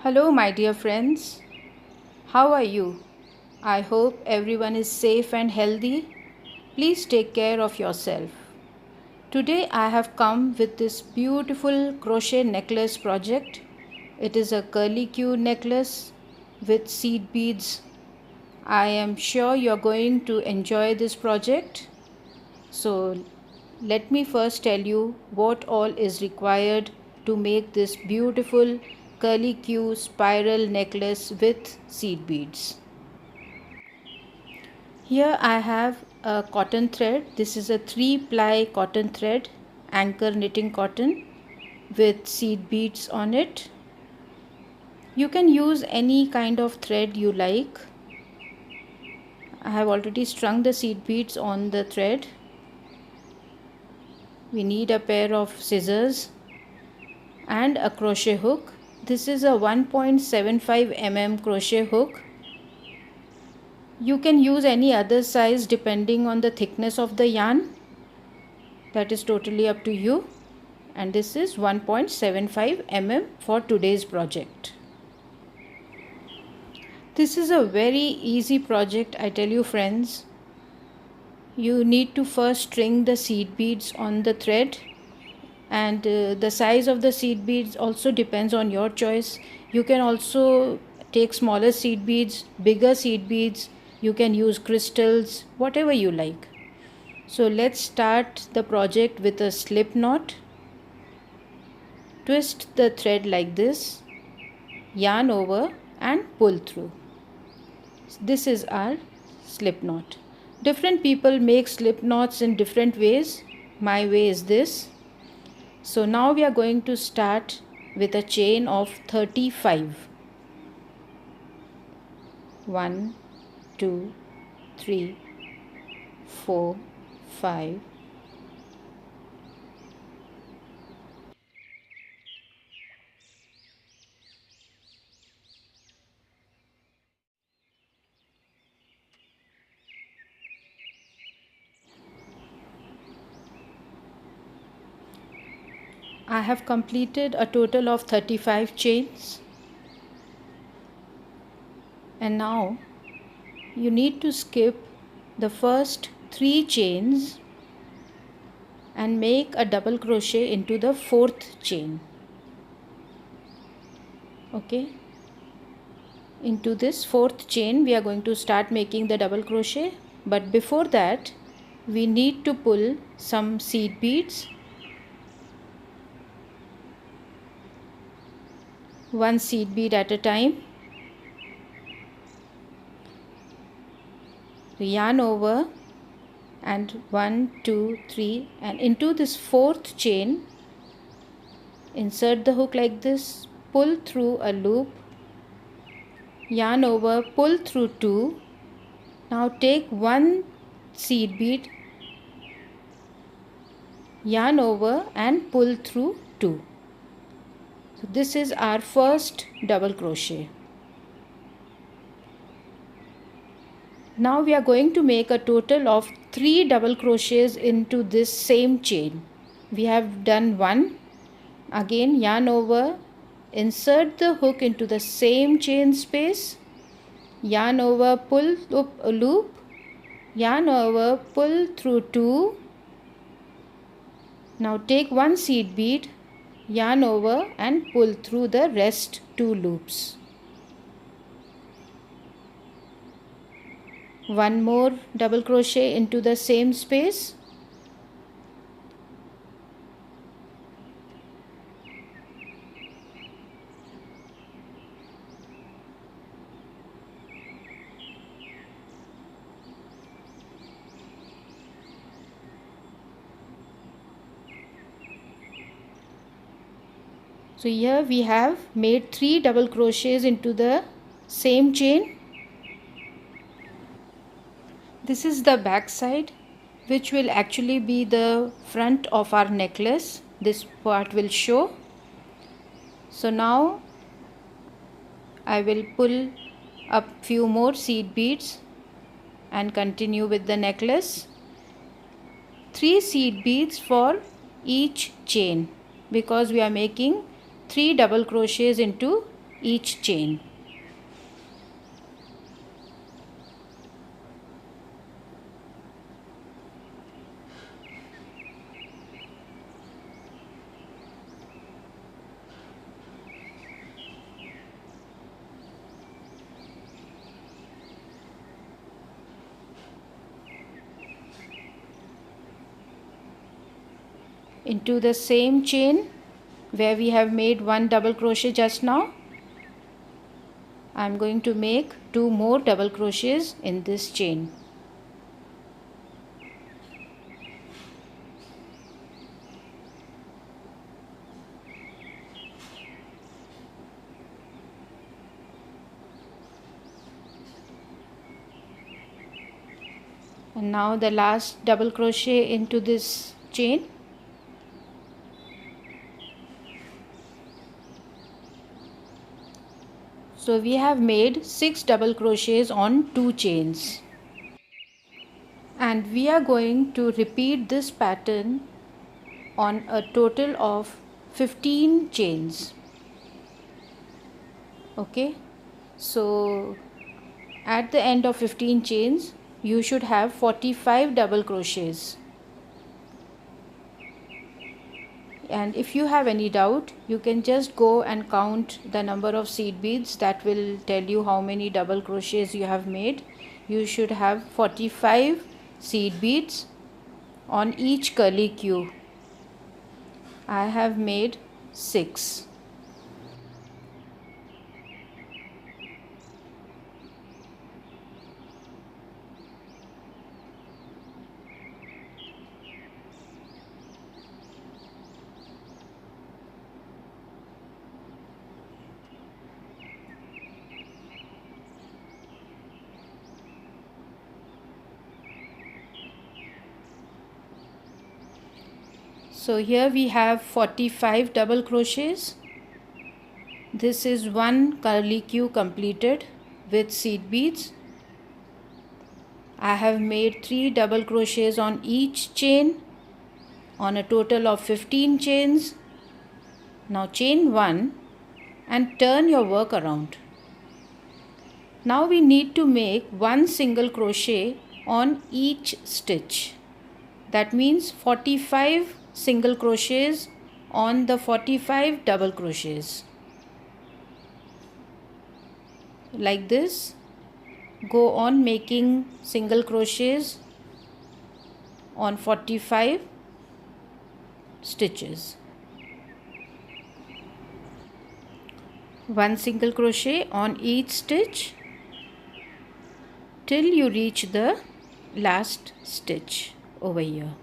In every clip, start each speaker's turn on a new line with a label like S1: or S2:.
S1: Hello, my dear friends. How are you? I hope everyone is safe and healthy. Please take care of yourself. Today, I have come with this beautiful crochet necklace project. It is a curly Q necklace with seed beads. I am sure you are going to enjoy this project. So, let me first tell you what all is required to make this beautiful curly Q spiral necklace with seed beads. Here I have a cotton thread. This is a 3-ply cotton thread, anchor knitting cotton with seed beads on it. You can use any kind of thread you like. I have already strung the seed beads on the thread. We need a pair of scissors and a crochet hook. This is a 1.75 mm crochet hook. You can use any other size depending on the thickness of the yarn. That is totally up to you. And this is 1.75 mm for today's project. This is a very easy project, I tell you friends. You need to first string the seed beads on the thread, and the size of the seed beads also depends on your choice. You can also take smaller seed beads, bigger seed beads. You can use crystals, whatever you like. So let's start the project with a slip knot. Twist the thread like this, yarn over and pull through. This is our slip knot. Different people make slip knots in different ways. My way is this. So now we are going to start with a chain of 35. 1, 2, 3, 4, 5. I have completed a total of 35 chains. And now you need to skip the first 3 chains and make a double crochet into the 4th chain. Okay, into this 4th chain we are going to start making the double crochet, but before that we need to pull some seed beads, one seed bead at a time. Yarn over and 1, 2, 3, and into this 4th chain insert the hook like this, pull through a loop, yarn over, pull through 2. Now take one seed bead, yarn over and pull through 2. So this is our first double crochet. Now we are going to make a total of 3 double crochets into this same chain. We have done 1. Again yarn over, insert the hook into the same chain space, yarn over, pull up a loop, yarn over, pull through 2. Now take one seed bead, yarn over and pull through the rest 2 loops. One more double crochet into the same space. So here we have made 3 double crochets into the same chain. This is the back side, which will actually be the front of our necklace. This part will show. So now I will pull up few more seed beads and continue with the necklace. 3 seed beads for each chain, because we are making 3 double crochets into each chain. Into the same chain where we have made one double crochet just now, I am going to make 2 more double crochets in this chain. And now the last double crochet into this chain. So we have made 6 double crochets on 2 chains. And we are going to repeat this pattern on a total of 15 chains. Okay, so at the end of 15 chains you should have 45 double crochets. And if you have any doubt, you can just go and count the number of seed beads. That will tell you how many double crochets you have made. You should have 45 seed beads on each curlicue. I have made 6. So here we have 45 double crochets. This is one curlicue completed with seed beads. I have made 3 double crochets on each chain on a total of 15 chains. Now chain 1 and turn your work around. Now we need to make one single crochet on each stitch. That means 45 single crochets on the 45 double crochets. Like this, go on making single crochets on 45 stitches. One single crochet on each stitch till you reach the last stitch over here.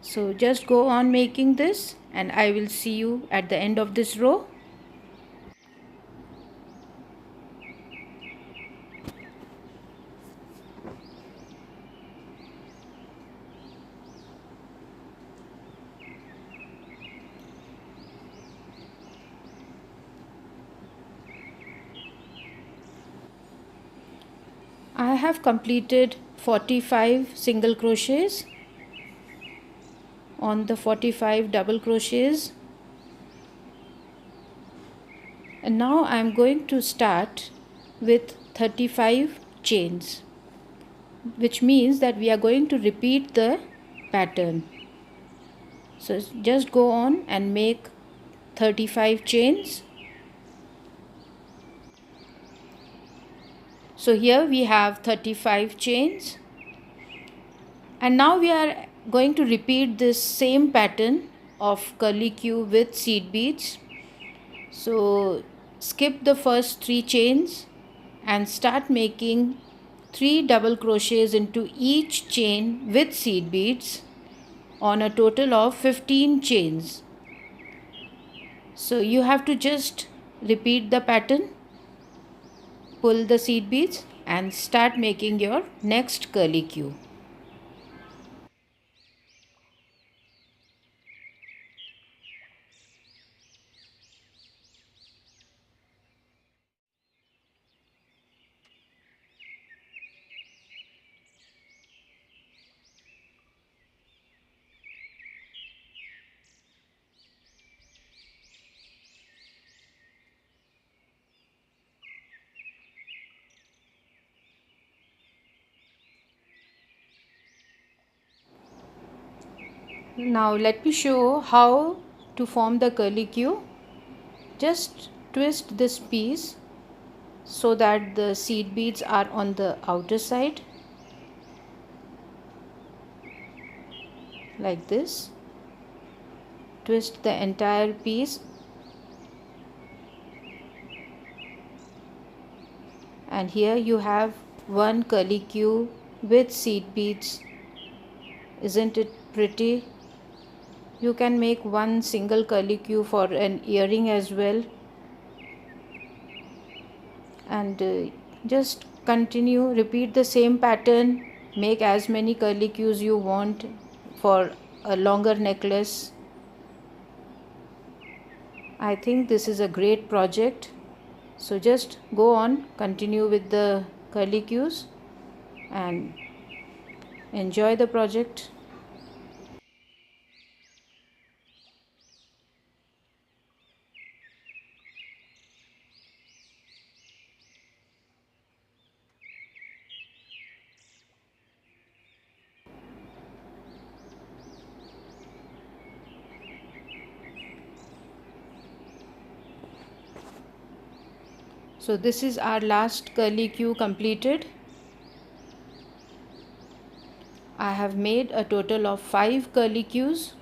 S1: So just go on making this and I will see you at the end of this row. I have completed 45 single crochets on the 45 double crochets, and now I am going to start with 35 chains, which means that we are going to repeat the pattern. So just go on and make 35 chains. So here we have 35 chains, and now we are going to repeat this same pattern of curlicue with seed beads. So skip the first 3 chains and start making 3 double crochets into each chain with seed beads on a total of 15 chains. So you have to just repeat the pattern, pull the seed beads and start making your next curlicue. Now let me show how to form the curlicue. Just twist this piece so that the seed beads are on the outer side, like this. Twist the entire piece, and here you have one curlicue with seed beads. Isn't it pretty? You can make one single curlicue for an earring as well, and just continue, repeat the same pattern, make as many curlicues you want for a longer necklace. I think this is a great project, so just go on, continue with the curlicues and enjoy the project. So this is our last curlicue completed. I have made a total of 5 curlicues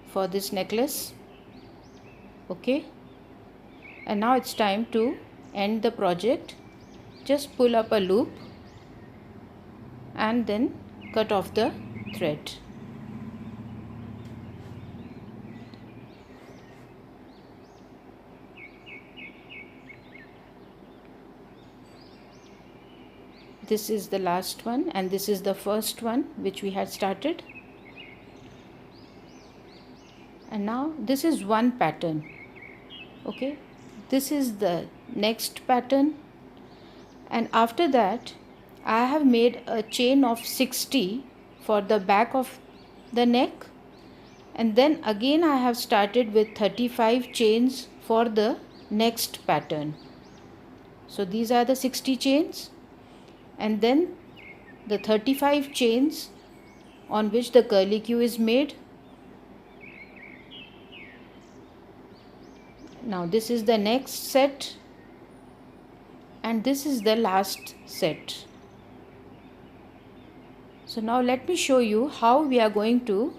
S1: for this necklace. Okay, and now it's time to end the project. Just pull up a loop and then cut off the thread. This is the last one, and this is the first one which we had started. And now this is one pattern. Okay, this is the next pattern, and after that I have made a chain of 60 for the back of the neck, and then again I have started with 35 chains for the next pattern. So these are the 60 chains, and then the 35 chains on which the curlicue is made. Now this is the next set, and this is the last set. So now let me show you how we are going to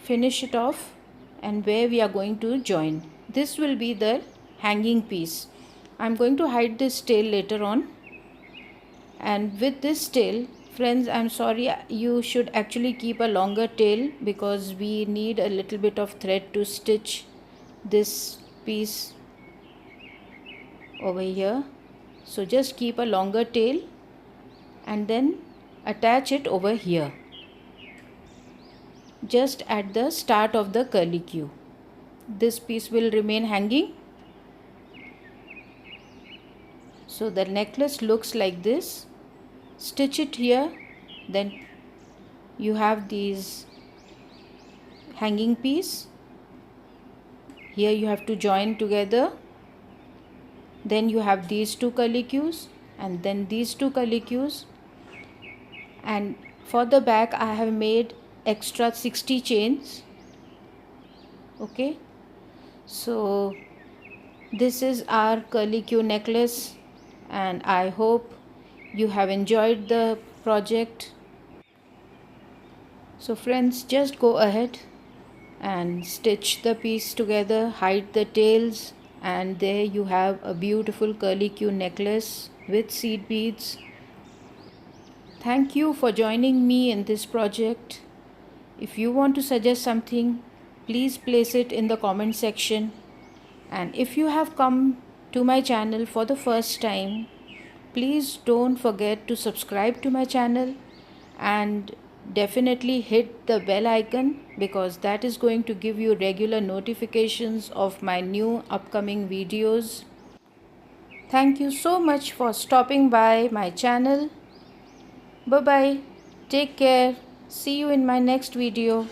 S1: finish it off and where we are going to join. This will be the hanging piece. I'm going to hide this tail later on, and with this tail, friends, I'm sorry, you should actually keep a longer tail because we need a little bit of thread to stitch this piece over here. So just keep a longer tail and then attach it over here, just at the start of the curlicue. This piece will remain hanging. So the necklace looks like this. Stitch it here, then you have these hanging piece. Here you have to join together. Then you have these two curlicues and then these two curlicues, and for the back I have made extra 60 chains. Okay, so this is our curlicue necklace, and I hope you have enjoyed the project. So friends, just go ahead and stitch the piece together, hide the tails, and there you have a beautiful curlicue necklace with seed beads. Thank you for joining me in this project. If you want to suggest something, please place it in the comment section. And if you have come to my channel for the first time, please don't forget to subscribe to my channel and definitely hit the bell icon, because that is going to give you regular notifications of my new upcoming videos. Thank you so much for stopping by my channel. Bye bye. Take care. See you in my next video.